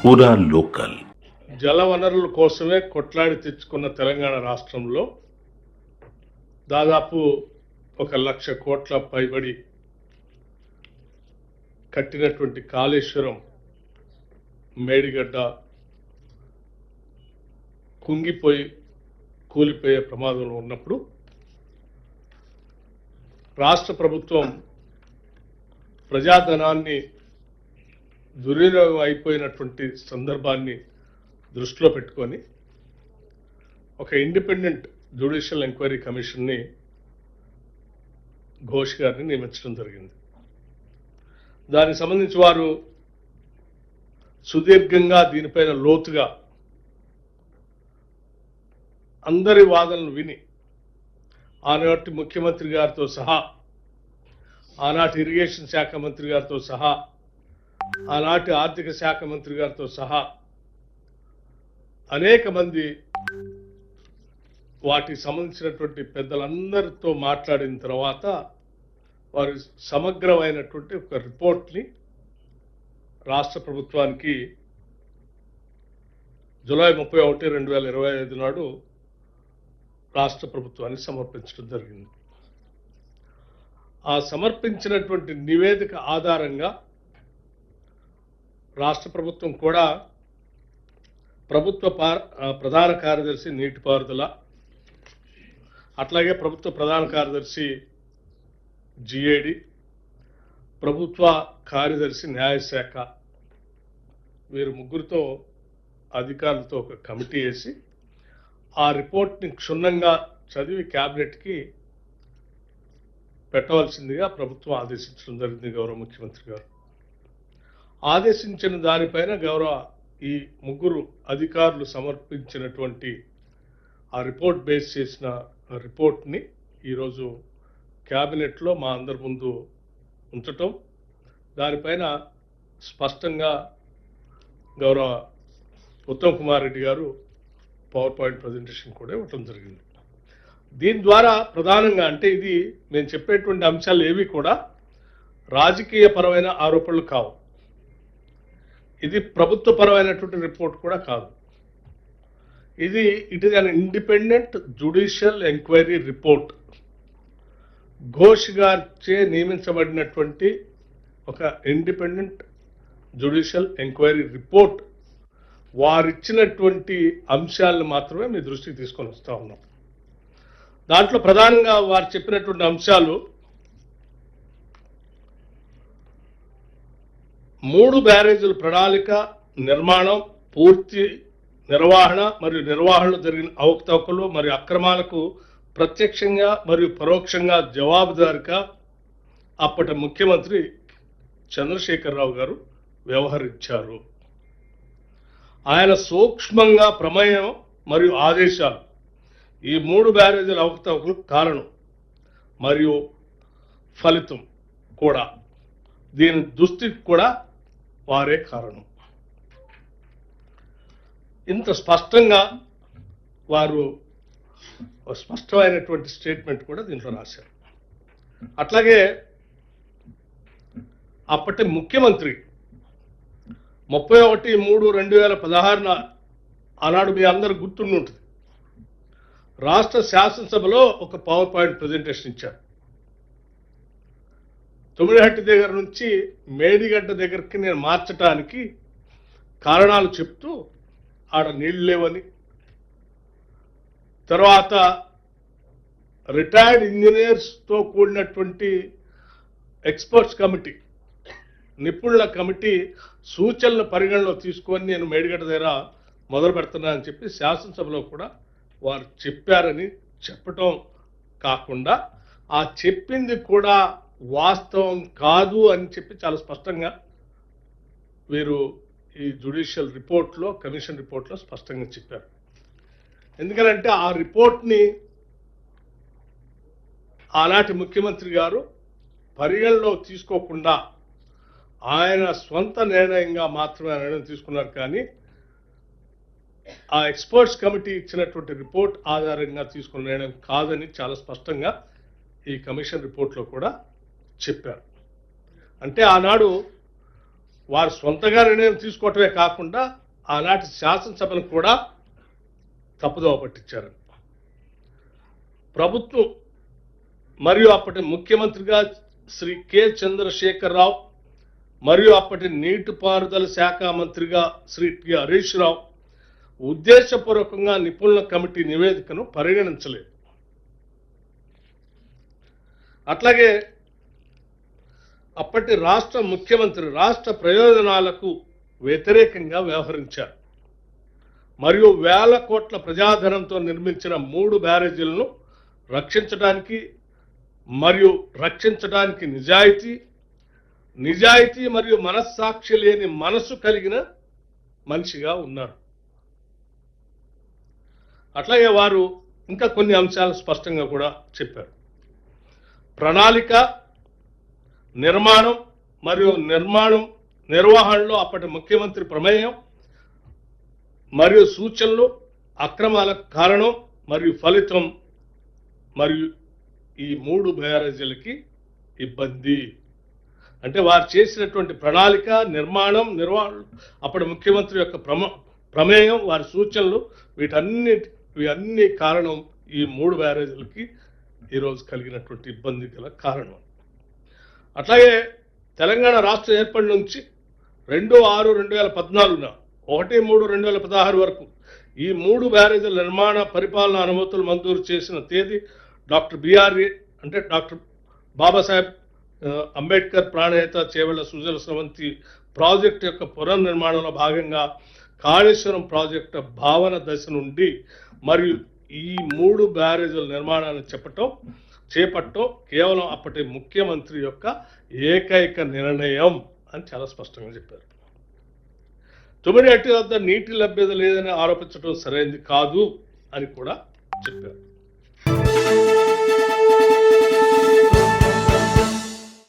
పూరా లోకల్. జల వనరుల కోసమే కొట్లాడి తెచ్చుకున్న తెలంగాణ రాష్ట్రంలో దాదాపు 1,00,000 కోట్ల పైబడి కట్టినటువంటి కాళేశ్వరం మేడిగడ్డ కుంగిపోయి కూలిపోయే ప్రమాదంలో ఉన్నప్పుడు రాష్ట్ర ప్రభుత్వం ప్రజాధనాన్ని దుర్వినియోగం అయిపోయినటువంటి సందర్భాన్ని దృష్టిలో పెట్టుకొని ఒక ఇండిపెండెంట్ జ్యుడిషియల్ ఎంక్వైరీ కమిషన్ని ఘోష్ గారిని నియమించడం జరిగింది. దానికి సంబంధించి వారు సుదీర్ఘంగా దీనిపైన లోతుగా అందరి వాదనలు విని ఆనాటి ముఖ్యమంత్రి గారితో సహా, ఆనాటి ఇరిగేషన్ శాఖ మంత్రి గారితో సహా, ఆనాటి ఆర్థిక శాఖ మంత్రి గారితో సహా అనేక మంది వాటికి సంబంధించినటువంటి పెద్దలందరితో మాట్లాడిన తర్వాత వారు సమగ్రమైనటువంటి ఒక రిపోర్ట్ని రాష్ట్ర ప్రభుత్వానికి జూలై 31, 2025 నాడు రాష్ట్ర ప్రభుత్వానికి సమర్పించడం జరిగింది. ఆ సమర్పించినటువంటి నివేదిక ఆధారంగా రాష్ట్ర ప్రభుత్వం కూడా ప్రభుత్వ ప్రధాన కార్యదర్శి నీటిపారుదల, అట్లాగే ప్రభుత్వ ప్రధాన కార్యదర్శి జిఏడి, ప్రభుత్వ కార్యదర్శి న్యాయశాఖ, వీరు ముగ్గురితో అధికారులతో ఒక కమిటీ వేసి ఆ రిపోర్ట్ని క్షుణ్ణంగా చదివి క్యాబినెట్కి పెట్టవలసిందిగా ప్రభుత్వం ఆదేశించడం జరిగింది. గౌరవ ముఖ్యమంత్రి గారు ఆదేశించిన దానిపైన ఈ ముగ్గురు అధికారులు సమర్పించినటువంటి ఆ రిపోర్ట్ బేస్ చేసిన రిపోర్ట్ని ఈరోజు క్యాబినెట్లో మా అందరి ముందు ఉంచటం, దానిపైన స్పష్టంగా గౌరవ ఉత్తమ్ కుమార్ రెడ్డి గారు పవర్ పాయింట్ ప్రజెంటేషన్ కూడా ఇవ్వటం జరిగింది. దీని ద్వారా ప్రధానంగా అంటే ఇది మేము చెప్పేటువంటి అంశాలు ఏవి కూడా రాజకీయపరమైన ఆరోపణలు కావు, ఇది ప్రభుత్వపరమైనటువంటి రిపోర్ట్ కూడా కాదు. It is an independent judicial enquiry report. Ghosh గారిచే నియమించబడినటువంటి ఒక ఇండిపెండెంట్ జ్యుడిషియల్ ఎంక్వైరీ రిపోర్ట్ వారిచ్చినటువంటి అంశాలను మాత్రమే మీ దృష్టికి తీసుకొని వస్తూ ఉన్నాం. దాంట్లో ప్రధానంగా వారు చెప్పినటువంటి అంశాలు 3 బ్యారేజీల ప్రణాళిక, నిర్మాణం, పూర్తి నిర్వహణ మరియు నిర్వహణలో జరిగిన అవకతవకలు మరియు అక్రమాలకు ప్రత్యక్షంగా మరియు పరోక్షంగా జవాబుదారిగా అప్పటి ముఖ్యమంత్రి చంద్రశేఖరరావు గారు వ్యవహరించారు. ఆయన సూక్ష్మంగా ప్రమేయం మరియు ఆదేశాలు ఈ 3 బ్యారేజీల అవకతవకలకు కారణం మరియు ఫలితం కూడా, దీని దుస్థితికి కూడా వారే కారణం. ఇంత స్పష్టంగా వారు స్పష్టమైనటువంటి స్టేట్మెంట్ కూడా దీంట్లో రాశారు. అట్లాగే అప్పటి ముఖ్యమంత్రి 31/3/2016 ఆనాడు మీ అందరు గుర్తుండి ఉంటుంది, రాష్ట్ర శాసనసభలో ఒక పవర్ పాయింట్ ప్రజెంటేషన్ ఇచ్చారు. తుమ్మిడిహట్టి దగ్గర నుంచి మేడిగడ్డ దగ్గరికి నేను మార్చడానికి కారణాలు చెప్తూ ఆడ నీళ్లు లేవని, తర్వాత రిటైర్డ్ ఇంజనీర్స్తో కూడినటువంటి ఎక్స్పర్ట్స్ కమిటీ, నిపుణుల కమిటీ సూచనల పరిగణలో తీసుకొని నేను మేడిగడ్డ దగ్గర మొదలు పెడుతున్నానని చెప్పి శాసనసభలో కూడా వారు చెప్పారని చెప్పటం కాకుండా ఆ చెప్పింది కూడా వాస్తవం కాదు అని చెప్పి చాలా స్పష్టంగా వీరు ఈ జ్యుడిషియల్ రిపోర్ట్లో, కమిషన్ రిపోర్ట్లో స్పష్టంగా చెప్పారు. ఎందుకంటే ఆ రిపోర్ట్ని ఆనాటి ముఖ్యమంత్రి గారు పరిగణలో తీసుకోకుండా ఆయన స్వంత నిర్ణయంగా మాత్రమే నిర్ణయం తీసుకున్నారు. కానీ ఆ ఎక్స్పర్ట్స్ కమిటీ ఇచ్చినటువంటి రిపోర్ట్ ఆధారంగా తీసుకున్న నిర్ణయం కాదని చాలా స్పష్టంగా ఈ కమిషన్ రిపోర్ట్లో కూడా చెప్పారు. అంటే ఆనాడు వారు సొంతగా నిర్ణయం తీసుకోవటమే కాకుండా ఆనాటి శాసనసభను కూడా తప్పుదోవ పట్టించారు. ప్రభుత్వం మరియు అప్పటి ముఖ్యమంత్రిగా శ్రీ కె చంద్రశేఖరరావు మరియు అప్పటి నీటిపారుదల శాఖ మంత్రిగా శ్రీ టి హరీష్ రావు ఉద్దేశపూర్వకంగా నిపుణుల కమిటీ నివేదికను పరిగణించలేదు. అట్లాగే అప్పటి రాష్ట్ర ముఖ్యమంత్రి రాష్ట్ర ప్రయోజనాలకు వ్యతిరేకంగా వ్యవహరించారు మరియు వేల కోట్ల ప్రజాధనంతో నిర్మించిన 3 బ్యారేజీలను రక్షించడానికి నిజాయితీ మరియు మనస్సాక్షి లేని మనసు కలిగిన మనిషిగా ఉన్నారు. అట్లాగే వారు ఇంకా కొన్ని అంశాలు స్పష్టంగా కూడా చెప్పారు. ప్రణాళిక, నిర్మాణం మరియు నిర్వహణలో అప్పటి ముఖ్యమంత్రి ప్రమేయం మరియు సూచనలు అక్రమాలకు కారణం మరియు ఫలితం మరియు ఈ 3 బ్యారేజీలకి ఇబ్బంది. అంటే వారు చేసినటువంటి ప్రణాళిక, నిర్మాణం, నిర్వహణ, అప్పటి ముఖ్యమంత్రి యొక్క ప్రమేయం, వారి సూచనలు, వీటన్ని కారణం ఈ 3 బ్యారేజీలకి ఈరోజు కలిగినటువంటి ఇబ్బంది గల కారణం. అట్లాగే తెలంగాణ రాష్ట్రం ఏర్పడి నుంచి 2/6/2014 1/3/2016 వరకు ఈ 3 బ్యారేజీల నిర్మాణ పరిపాలన అనుమతులు మంజూరు చేసిన తేదీ డాక్టర్ బాబాసాహెబ్ అంబేద్కర్ ప్రాణేత చేవెళ్ల సుజల స్రవంతి ప్రాజెక్టు యొక్క పునర్నిర్మాణంలో భాగంగా కాళేశ్వరం ప్రాజెక్టు భావన దశ నుండి మరియు ఈ 3 బ్యారేజీల నిర్మాణాన్ని చేపట్టడం కేవలం అప్పటి ముఖ్యమంత్రి యొక్క ఏకైక నిర్ణయం అని చాలా స్పష్టంగా చెప్పారు. తుమ్మిడిహట్టి వద్ద నీటి లభ్యత లేదని ఆరోపించడం సరైనది కాదు అని కూడా చెప్పారు.